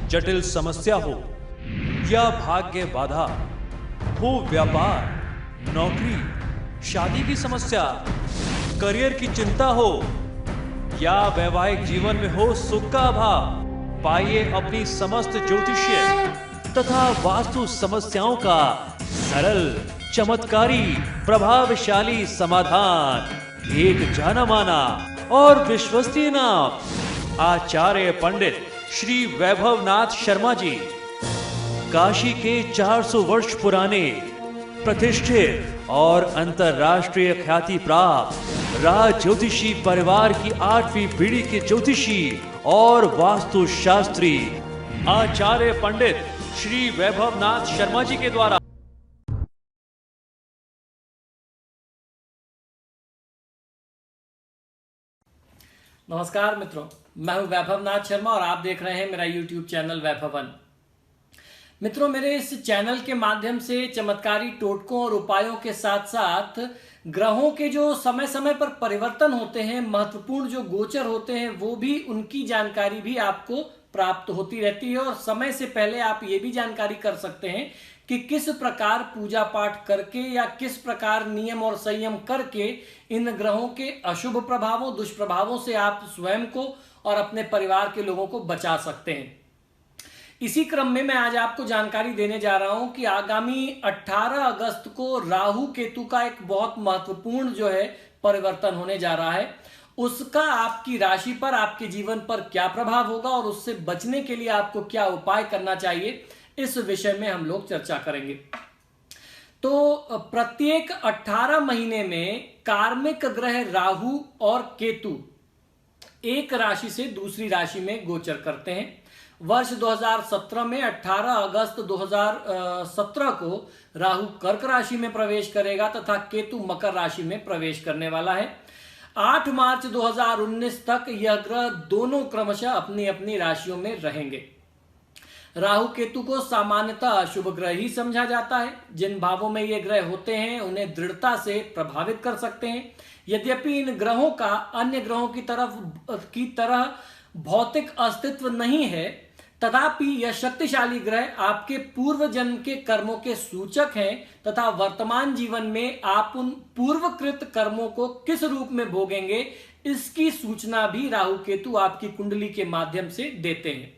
जटिल समस्या हो या भाग्य बाधा हो, व्यापार, नौकरी, शादी की समस्या, करियर की चिंता हो या वैवाहिक जीवन में हो सुख का अभाव, पाइए अपनी समस्त ज्योतिषीय तथा वास्तु समस्याओं का सरल, चमत्कारी, प्रभावशाली समाधान। एक जाना माना और विश्वसनीय नाम, आचार्य पंडित श्री वैभवनाथ शर्मा जी, काशी के 400 वर्ष पुराने प्रतिष्ठित और अंतरराष्ट्रीय ख्याति प्राप्त राज ज्योतिषी परिवार की 8वीं पीढ़ी के ज्योतिषी और वास्तु शास्त्री आचार्य पंडित श्री वैभवनाथ शर्मा जी के द्वारा। नमस्कार मित्रों, मैं हूं वैभवनाथ शर्मा और आप देख रहे हैं मेरा YouTube चैनल वैभवन। मित्रों, मेरे इस चैनल के माध्यम से चमत्कारी टोटकों और उपायों के साथ साथ ग्रहों के जो समय समय पर परिवर्तन होते हैं, महत्वपूर्ण जो गोचर होते हैं, वो भी उनकी जानकारी भी आपको प्राप्त होती रहती है और समय से पहले आप ये भी जानकारी कर सकते हैं कि किस प्रकार पूजा पाठ करके या किस प्रकार नियम और संयम करके इन ग्रहों के अशुभ प्रभावों, दुष्प्रभावों से आप स्वयं को और अपने परिवार के लोगों को बचा सकते हैं। इसी क्रम में मैं आज आपको जानकारी देने जा रहा हूं कि आगामी 18 अगस्त को राहु केतु का एक बहुत महत्वपूर्ण जो है परिवर्तन होने जा रहा है। उसका आपकी राशि पर, आपके जीवन पर क्या प्रभाव होगा और उससे बचने के लिए आपको क्या उपाय करना चाहिए, इस विषय में हम लोग चर्चा करेंगे। तो प्रत्येक 18 महीने में कार्मिक ग्रह राहु और केतु एक राशि से दूसरी राशि में गोचर करते हैं। वर्ष 2017 में 18 अगस्त 2017 को राहु कर्क राशि में प्रवेश करेगा तथा केतु मकर राशि में प्रवेश करने वाला है। 8 मार्च 2019 तक यह ग्रह दोनों क्रमशः अपनी अपनी राशियों में रहेंगे। राहु केतु को सामान्यतः अशुभ ग्रह ही समझा जाता है। जिन भावों में ये ग्रह होते हैं उन्हें दृढ़ता से प्रभावित कर सकते हैं। यद्यपि इन ग्रहों का अन्य ग्रहों की तरह भौतिक अस्तित्व नहीं है, तथापि यह शक्तिशाली ग्रह आपके पूर्व जन्म के कर्मों के सूचक हैं तथा वर्तमान जीवन में आप उन पूर्वकृत कर्मों को किस रूप में भोगेंगे, इसकी सूचना भी राहु केतु आपकी कुंडली के माध्यम से देते हैं।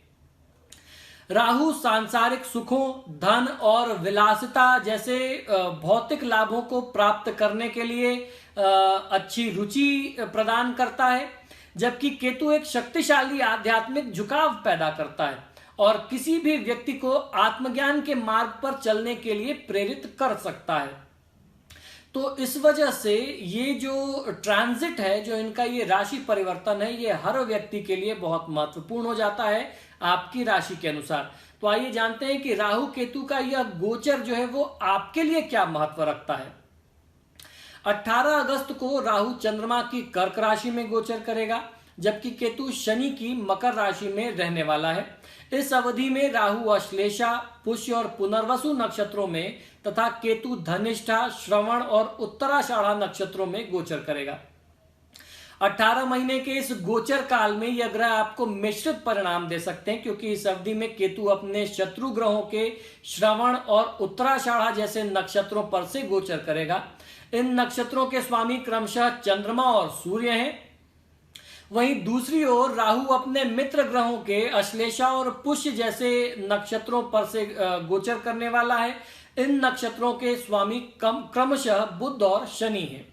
राहु सांसारिक सुखों, धन और विलासिता जैसे भौतिक लाभों को प्राप्त करने के लिए अच्छी रुचि प्रदान करता है, जबकि केतु एक शक्तिशाली आध्यात्मिक झुकाव पैदा करता है और किसी भी व्यक्ति को आत्मज्ञान के मार्ग पर चलने के लिए प्रेरित कर सकता है। तो इस वजह से ये जो ट्रांजिट है, जो इनका ये राशि परिवर्तन है, ये हर व्यक्ति के लिए बहुत महत्वपूर्ण हो जाता है आपकी राशि के अनुसार। तो आइए जानते हैं कि राहु केतु का यह गोचर जो है वो आपके लिए क्या महत्व रखता है। 18 अगस्त को राहु चंद्रमा की कर्क राशि में गोचर करेगा, जबकि केतु शनि की मकर राशि में रहने वाला है। इस अवधि में राहु अश्लेषा, पुष्य और पुनर्वसु नक्षत्रों में तथा केतु धनिष्ठा, श्रवण और उत्तराषाढ़ा नक्षत्रों में गोचर करेगा। 18 महीने के इस गोचर काल में यह ग्रह आपको मिश्रित परिणाम दे सकते हैं, क्योंकि इस अवधि में केतु अपने शत्रु ग्रहों के श्रवण और उत्तराषाढ़ा जैसे नक्षत्रों पर से गोचर करेगा। इन नक्षत्रों के स्वामी क्रमशः चंद्रमा और सूर्य हैं। वहीं दूसरी ओर राहु अपने मित्र ग्रहों के अश्लेषा और पुष्य जैसे नक्षत्रों पर से गोचर करने वाला है। इन नक्षत्रों के स्वामी क्रमशः बुध और शनि हैं।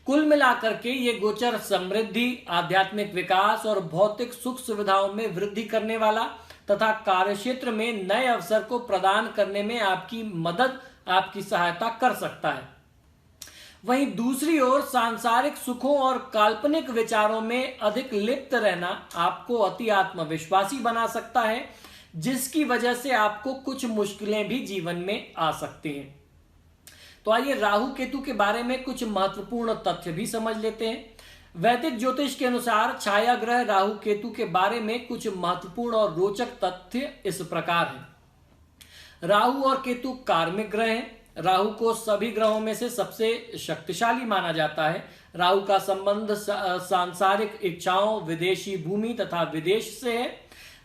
कुल मिलाकर के ये गोचर समृद्धि, आध्यात्मिक विकास और भौतिक सुख सुविधाओं में वृद्धि करने वाला तथा कार्यक्षेत्र में नए अवसर को प्रदान करने में आपकी मदद, आपकी सहायता कर सकता है। वहीं दूसरी ओर सांसारिक सुखों और काल्पनिक विचारों में अधिक लिप्त रहना आपको अति आत्मविश्वासी बना सकता है, जिसकी वजह से आपको कुछ मुश्किलें भी जीवन में आ सकती हैं। तो आइए राहु केतु के बारे में कुछ महत्वपूर्ण तथ्य भी समझ लेते हैं। वैदिक ज्योतिष के अनुसार छाया ग्रह राहु केतु के बारे में कुछ महत्वपूर्ण और रोचक तथ्य इस प्रकार हैं। राहु और केतु कार्मिक ग्रह हैं। राहु को सभी ग्रहों में से सबसे शक्तिशाली माना जाता है। राहु का संबंध सांसारिक इच्छाओं, विदेशी भूमि तथा विदेश से है।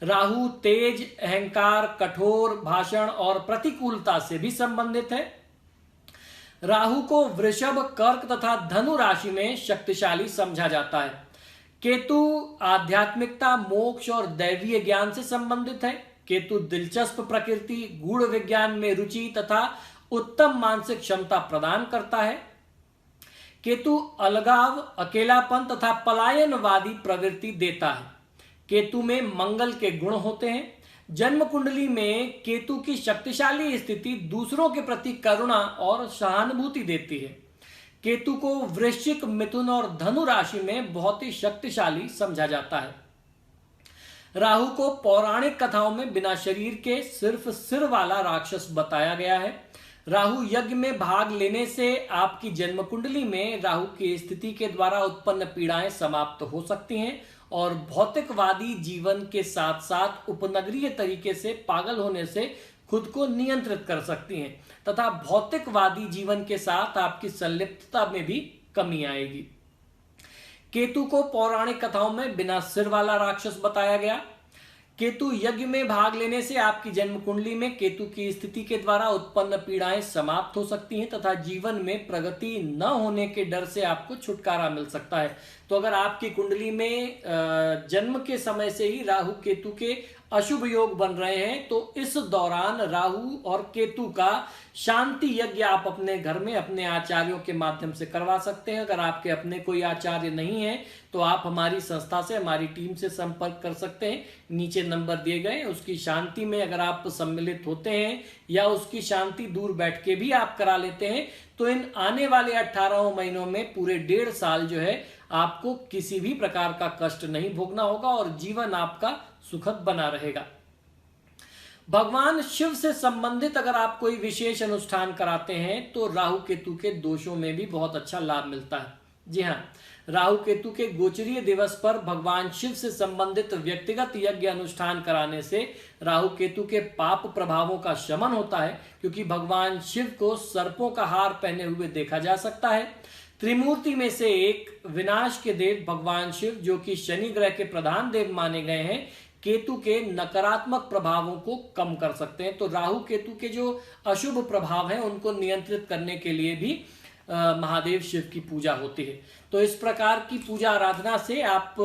राहु तेज, अहंकार, कठोर भाषण और प्रतिकूलता से भी संबंधित है। राहु को वृषभ, कर्क तथा धनु राशि में शक्तिशाली समझा जाता है। केतु आध्यात्मिकता, मोक्ष और दैवीय ज्ञान से संबंधित है। केतु दिलचस्प प्रकृति, गूढ़ विज्ञान में रुचि तथा उत्तम मानसिक क्षमता प्रदान करता है। केतु अलगाव, अकेलापन तथा पलायनवादी प्रवृत्ति देता है। केतु में मंगल के गुण होते हैं। जन्म कुंडली में केतु की शक्तिशाली स्थिति दूसरों के प्रति करुणा और सहानुभूति देती है। केतु को वृश्चिक, मिथुन और धनु राशि में बहुत ही शक्तिशाली समझा जाता है। राहु को पौराणिक कथाओं में बिना शरीर के सिर्फ सिर वाला राक्षस बताया गया है। राहु यज्ञ में भाग लेने से आपकी जन्म कुंडली में राहु की स्थिति के द्वारा उत्पन्न पीड़ाएं समाप्त हो सकती हैं और भौतिकवादी जीवन के साथ साथ उपनगरीय तरीके से पागल होने से खुद को नियंत्रित कर सकती हैं तथा भौतिकवादी जीवन के साथ आपकी संलिप्तता में भी कमी आएगी। केतु को पौराणिक कथाओं में बिना सिर वाला राक्षस बताया गया। केतु यज्ञ में भाग लेने से आपकी जन्म कुंडली में केतु की स्थिति के द्वारा उत्पन्न पीड़ाएं समाप्त हो सकती हैं तथा जीवन में प्रगति न होने के डर से आपको छुटकारा मिल सकता है। तो अगर आपकी कुंडली में जन्म के समय से ही राहु केतु के अशुभ योग बन रहे हैं तो इस दौरान राहु और केतु का शांति यज्ञ आप अपने घर में अपने आचार्यों के माध्यम से करवा सकते हैं। अगर आपके अपने कोई आचार्य नहीं है तो आप हमारी संस्था से, हमारी टीम से संपर्क कर सकते हैं। नीचे नंबर दिए गए, उसकी शांति में अगर आप सम्मिलित होते हैं या उसकी शांति दूर बैठ के भी आप करा लेते हैं तो इन आने वाले 18 महीनों में पूरे 1.5 साल जो है आपको किसी भी प्रकार का कष्ट नहीं भोगना होगा और जीवन आपका सुखद बना रहेगा। भगवान शिव से संबंधित अगर आप कोई विशेष अनुष्ठान कराते हैं तो राहु केतु के दोषों में भी बहुत अच्छा लाभ मिलता है। जी हाँ, राहु केतु के गोचरीय दिवस पर भगवान शिव से संबंधित व्यक्तिगत यज्ञ अनुष्ठान कराने से राहु केतु के पाप प्रभावों का शमन होता है, क्योंकि भगवान शिव को सर्पों का हार पहने हुए देखा जा सकता है। त्रिमूर्ति में से एक विनाश के देव भगवान शिव, जो कि शनि ग्रह के प्रधान देव माने गए हैं, केतु के नकारात्मक प्रभावों को कम कर सकते हैं। तो राहु केतु के जो अशुभ प्रभाव हैं उनको नियंत्रित करने के लिए भी महादेव शिव की पूजा होती है। तो इस प्रकार की पूजा आराधना से आप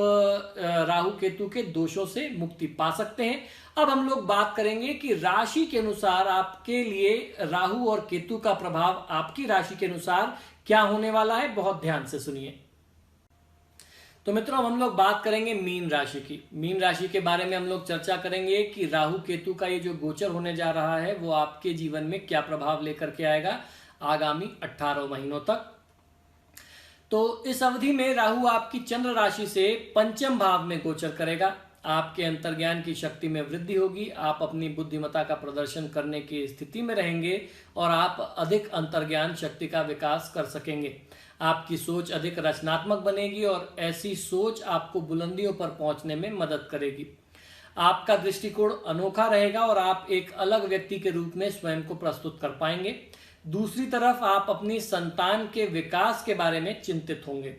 राहु केतु के दोषों से मुक्ति पा सकते हैं। अब हम लोग बात करेंगे कि राशि के अनुसार आपके लिए राहु और केतु का प्रभाव आपकी राशि के अनुसार क्या होने वाला है। बहुत ध्यान से सुनिए। तो मित्रों, हम लोग बात करेंगे मीन राशि की। मीन राशि के बारे में हम लोग चर्चा करेंगे कि राहु केतु का ये जो गोचर होने जा रहा है वो आपके जीवन में क्या प्रभाव लेकर के आएगा आगामी 18 महीनों तक। तो इस अवधि में राहु आपकी चंद्र राशि से पंचम भाव में गोचर करेगा। आपके अंतर्ज्ञान की शक्ति में वृद्धि होगी, आप अपनी बुद्धिमत्ता का प्रदर्शन करने की स्थिति में रहेंगे और आप अधिक अंतर्ज्ञान शक्ति का विकास कर सकेंगे। आपकी सोच अधिक रचनात्मक बनेगी और ऐसी सोच आपको बुलंदियों पर पहुंचने में मदद करेगी। आपका दृष्टिकोण अनोखा रहेगा और आप एक अलग व्यक्ति के रूप में स्वयं को प्रस्तुत कर पाएंगे। दूसरी तरफ आप अपनी संतान के विकास के बारे में चिंतित होंगे।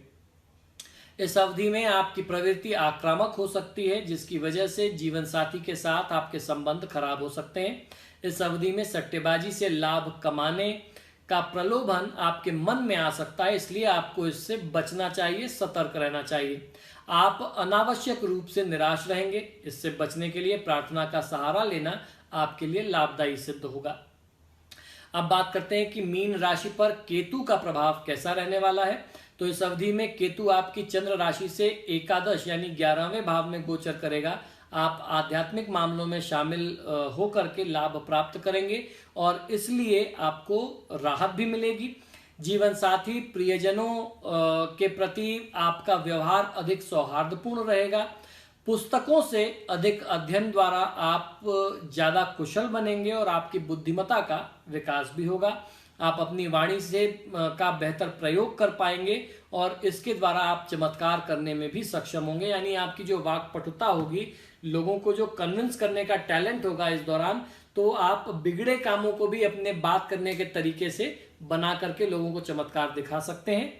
इस अवधि में आपकी प्रवृत्ति आक्रामक हो सकती है, जिसकी वजह से जीवन साथी के साथ आपके संबंध खराब हो सकते हैं। इस अवधि में सट्टेबाजी से लाभ कमाने का प्रलोभन आपके मन में आ सकता है, इसलिए आपको इससे बचना चाहिए, सतर्क रहना चाहिए। आप अनावश्यक रूप से निराश रहेंगे। इससे बचने के लिए प्रार्थना का सहारा लेना आपके लिए लाभदायी सिद्ध होगा। अब बात करते हैं कि मीन राशि पर केतु का प्रभाव कैसा रहने वाला है। तो इस अवधि में केतु आपकी चंद्र राशि से एकादश यानी 11वें भाव में गोचर करेगा। आप आध्यात्मिक मामलों में शामिल होकर के लाभ प्राप्त करेंगे और इसलिए आपको राहत भी मिलेगी। जीवन साथी, प्रियजनों के प्रति आपका व्यवहार अधिक सौहार्दपूर्ण रहेगा। पुस्तकों से अधिक अध्ययन द्वारा आप ज्यादा कुशल बनेंगे और आपकी बुद्धिमत्ता का विकास भी होगा। आप अपनी वाणी से का बेहतर प्रयोग कर पाएंगे और इसके द्वारा आप चमत्कार करने में भी सक्षम होंगे। यानी आपकी जो वाक्पटुता होगी, लोगों को जो कन्विंस करने का टैलेंट होगा इस दौरान, तो आप बिगड़े कामों को भी अपने बात करने के तरीके से बना करके लोगों को चमत्कार दिखा सकते हैं।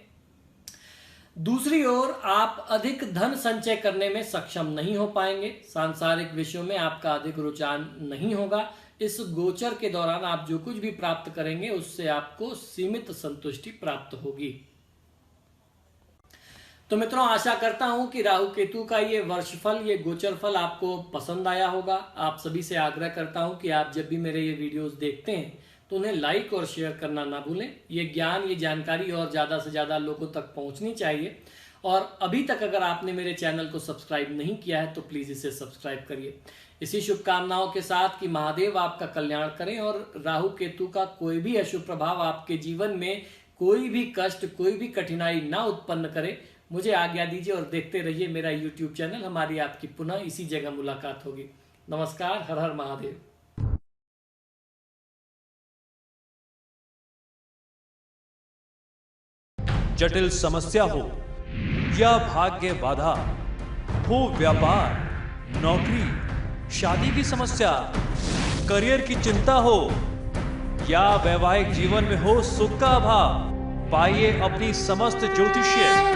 दूसरी ओर आप अधिक धन संचय करने में सक्षम नहीं हो पाएंगे। सांसारिक विषयों में आपका अधिक रुझान नहीं होगा। इस गोचर के दौरान आप जो कुछ भी प्राप्त करेंगे उससे आपको सीमित संतुष्टि प्राप्त होगी। तो मित्रों, आशा करता हूं कि राहु केतु का ये वर्षफल, ये गोचर फल आपको पसंद आया होगा। आप सभी से आग्रह करता हूं कि आप जब भी मेरे ये वीडियोस देखते हैं तो उन्हें लाइक और शेयर करना ना भूलें। ये ज्ञान, ये जानकारी और ज़्यादा से ज़्यादा लोगों तक पहुंचनी चाहिए। और अभी तक अगर आपने मेरे चैनल को सब्सक्राइब नहीं किया है तो प्लीज़ इसे सब्सक्राइब करिए। इसी शुभकामनाओं के साथ कि महादेव आपका कल्याण करें और राहु केतु का कोई भी अशुभ प्रभाव आपके जीवन में कोई भी कष्ट, कोई भी कठिनाई ना उत्पन्न करे। मुझे आज्ञा दीजिए और देखते रहिए मेरा YouTube चैनल। हमारी आपकी पुनः इसी जगह मुलाकात होगी। नमस्कार। हर हर महादेव। जटिल समस्या हो या भाग्य बाधा हो, व्यापार, नौकरी, शादी की समस्या, करियर की चिंता हो या वैवाहिक जीवन में हो सुख का अभाव, पाइए अपनी समस्त ज्योतिषीय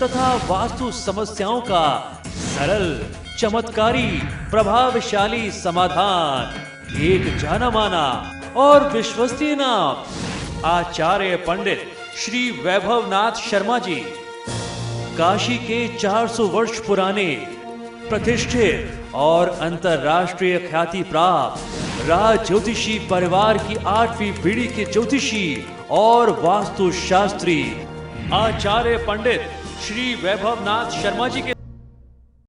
तथा वास्तु समस्याओं का सरल, चमत्कारी, प्रभावशाली समाधान। एक जाना माना और विश्वसनीय नाम, आचार्य पंडित श्री वैभवनाथ शर्मा जी, काशी के 400 वर्ष पुराने प्रतिष्ठित और अंतरराष्ट्रीय ख्याति प्राप्त राज ज्योतिषी परिवार की 8वीं पीढ़ी के ज्योतिषी और वास्तु शास्त्री आचार्य पंडित श्री वैभवनाथ शर्मा जी के